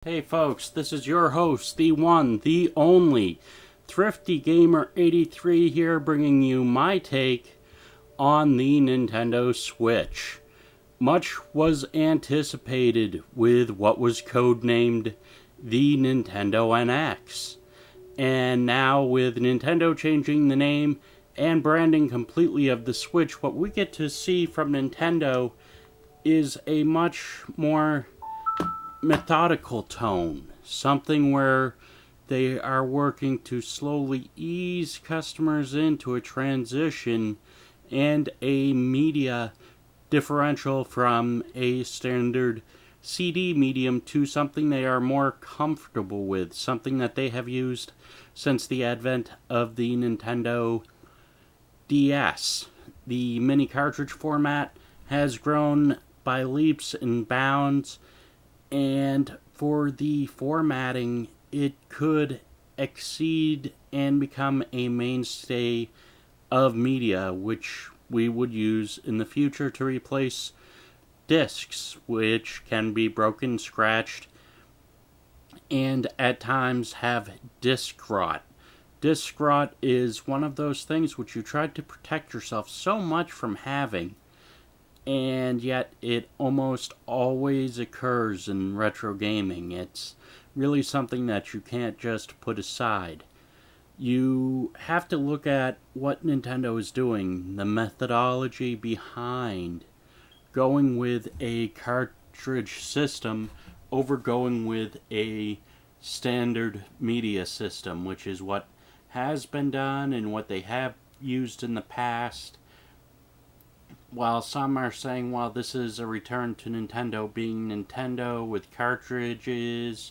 Hey folks, this is your host, the one, the only, Thrifty Gamer 83 here, bringing you my take on the Nintendo Switch. Much was anticipated with what was codenamed the Nintendo NX. And now with Nintendo changing the name and branding completely of the Switch, what we get to see from Nintendo is a much more methodical tone, something where they are working to slowly ease customers into a transition and a media differential from a standard CD medium to something they are more comfortable with, something that they have used since the advent of the Nintendo DS. The mini cartridge format has grown by leaps and bounds, and for the formatting, it could exceed and become a mainstay of media, which we would use in the future to replace discs, which can be broken, scratched, and at times have disc rot. Disc rot is one of those things which you try to protect yourself so much from having, and yet it almost always occurs in retro gaming. It's really something that you can't just put aside. You have to look at what Nintendo is doing, the methodology behind going with a cartridge system over going with a standard media system, which is what has been done and what they have used in the past. While some are saying, well, this is a return to Nintendo being Nintendo with cartridges,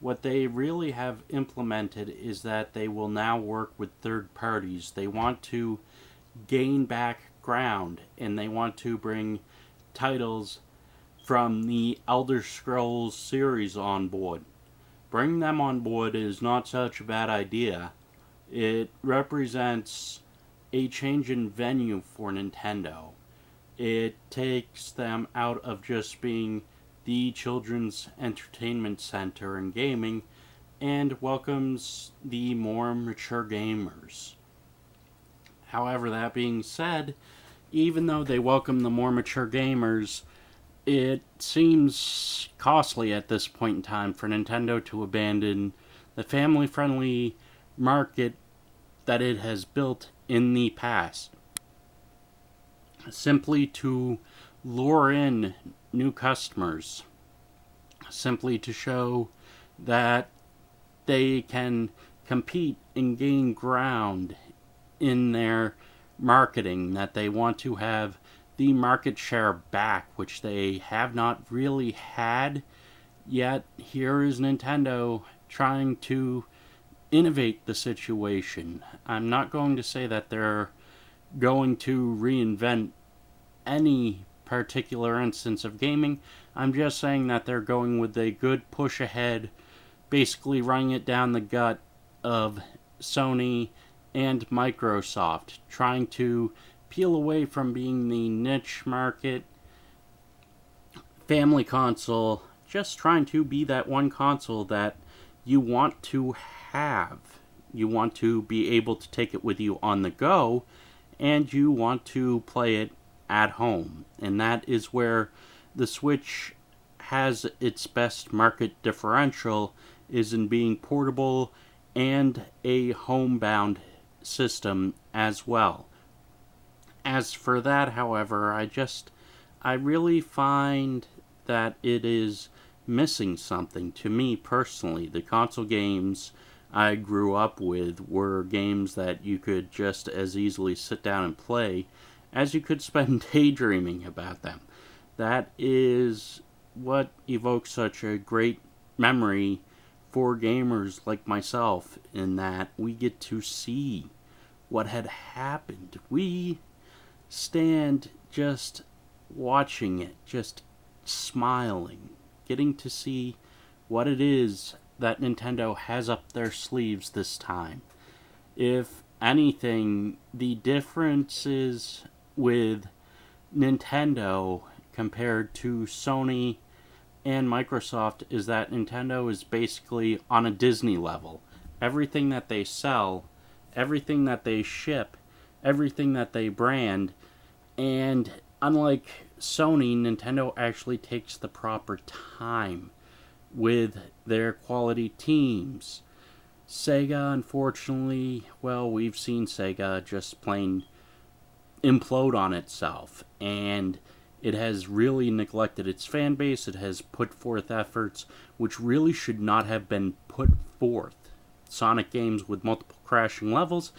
what they really have implemented is that they will now work with third parties. They want to gain back ground, and they want to bring titles from the Elder Scrolls series on board. Bringing them on board is not such a bad idea. It represents a change in venue for Nintendo. It takes them out of just being the children's entertainment center in gaming and welcomes the more mature gamers. However, that being said, even though they welcome the more mature gamers, it seems costly at this point in time for Nintendo to abandon the family-friendly market that it has built in the past, simply to lure in new customers, simply to show that they can compete and gain ground in their marketing, that they want to have the market share back, which they have not really had. Yet here is Nintendo trying to innovate the situation. I'm not going to say that they're going to reinvent any particular instance of gaming. I'm just saying that they're going with a good push ahead, basically running it down the gut of Sony and Microsoft, trying to peel away from being the niche market family console, just trying to be that one console that you want to have. You want to be able to take it with you on the go, and you want to play it at home. And that is where the Switch has its best market differential, is in being portable and a homebound system as well. As for that, however, I really find that it is missing something to me personally. The console games I grew up with were games that you could just as easily sit down and play as you could spend daydreaming about them. That is what evokes such a great memory for gamers like myself, in that we get to see what had happened. We stand just watching it, just smiling, getting to see what it is that Nintendo has up their sleeves this time. If anything, the differences with Nintendo compared to Sony and Microsoft is that Nintendo is basically on a Disney level. Everything that they sell, everything that they ship, everything that they brand, and unlike Sony, Nintendo actually takes the proper time with their quality teams. Sega, unfortunately, well, we've seen Sega just plain implode on itself, and it has really neglected its fan base. It has put forth efforts which really should not have been put forth. Sonic games with multiple crashing levels,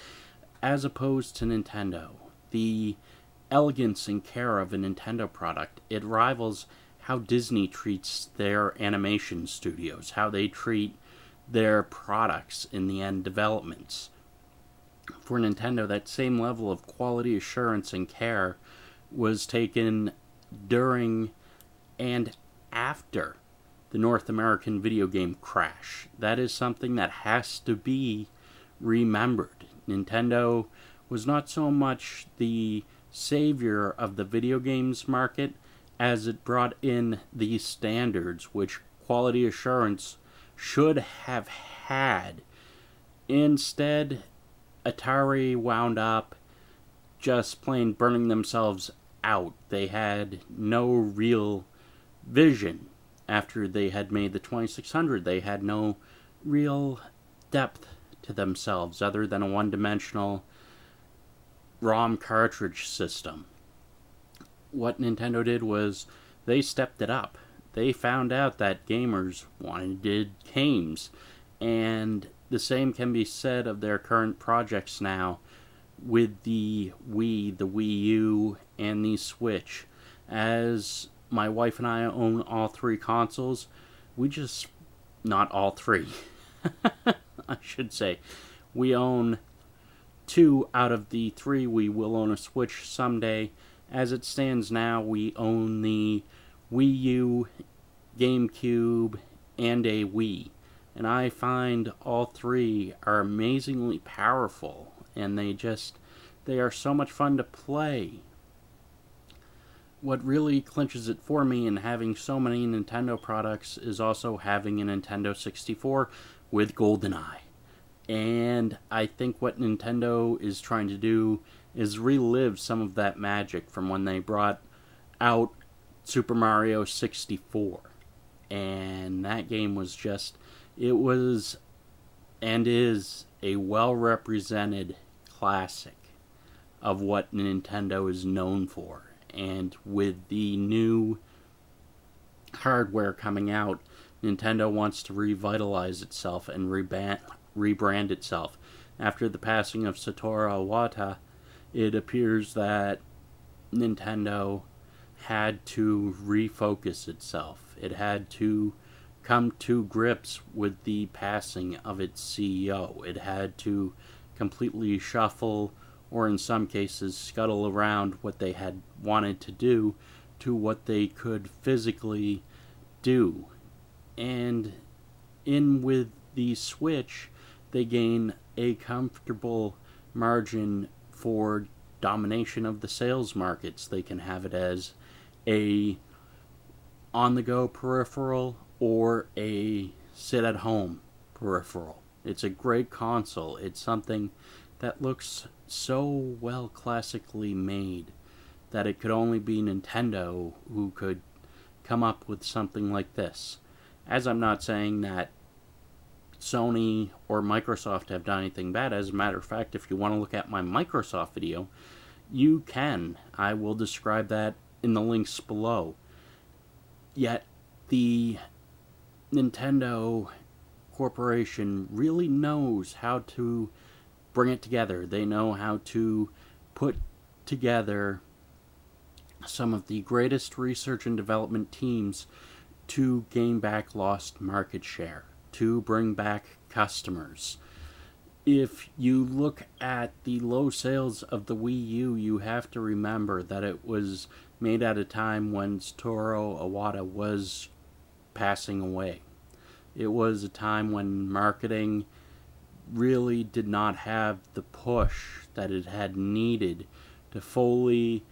as opposed to Nintendo. The elegance and care of a Nintendo product, it rivals how Disney treats their animation studios, how they treat their products in the end developments. For Nintendo, that same level of quality assurance and care was taken during and after the North American video game crash. That is something that has to be remembered. Nintendo was not so much the savior of the video games market as it brought in these standards which quality assurance should have had. Instead, Atari wound up just plain burning themselves out. They had no real vision. After they had made the 2600, they had no real depth to themselves other than a one-dimensional ROM cartridge system. What Nintendo did was they stepped it up. They found out that gamers wanted games, and the same can be said of their current projects now with the Wii, the Wii U, and the Switch. As my wife and I own all three consoles, not all three, I should say. We own 2 out of the 3. We will own a Switch someday. As it stands now, we own the Wii U, GameCube, and a Wii. And I find all 3 are amazingly powerful, and they are so much fun to play. What really clinches it for me in having so many Nintendo products is also having a Nintendo 64 with GoldenEye. And I think what Nintendo is trying to do is relive some of that magic from when they brought out Super Mario 64. And that game was it was and is a well-represented classic of what Nintendo is known for. And with the new hardware coming out, Nintendo wants to revitalize itself and rebrand itself. After the passing of Satoru Iwata, it appears that Nintendo had to refocus itself. It had to come to grips with the passing of its CEO. It had to completely shuffle, or in some cases scuttle around what they had wanted to do to what they could physically do. And in with the Switch, they gain a comfortable margin for domination of the sales markets. They can have it as a on-the-go peripheral or a sit-at-home peripheral. It's a great console. It's something that looks so well classically made that it could only be Nintendo who could come up with something like this. As I'm not saying that Sony or Microsoft have done anything bad. As a matter of fact, if you want to look at my Microsoft video, you can. I will describe that in the links below. Yet, the Nintendo Corporation really knows how to bring it together. They know how to put together some of the greatest research and development teams to gain back lost market share, to bring back customers. If you look at the low sales of the Wii U, you have to remember that it was made at a time when Satoru Iwata was passing away. It was a time when marketing really did not have the push that it had needed to fully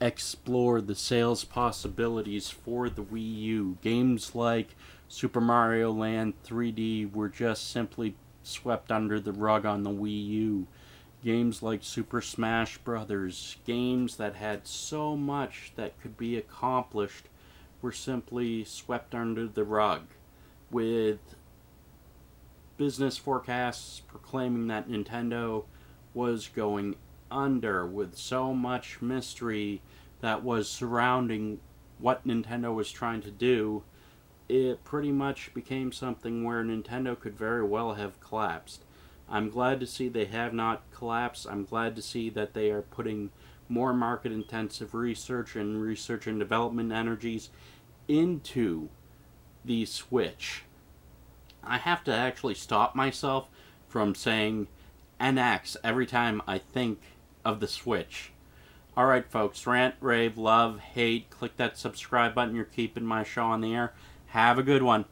explore the sales possibilities for the Wii U. Games like Super Mario Land 3D were just simply swept under the rug on the Wii U. Games like Super Smash Bros., games that had so much that could be accomplished, were simply swept under the rug, with business forecasts proclaiming that Nintendo was going under, with so much mystery that was surrounding what Nintendo was trying to do. It pretty much became something where Nintendo could very well have collapsed. I'm glad to see they have not collapsed. I'm glad to see that they are putting more market intensive research and development energies into the Switch. I have to actually stop myself from saying NX every time I think of the Switch. Alright, folks, rant, rave, love, hate, click that subscribe button. You're keeping my show on the air. Have a good one.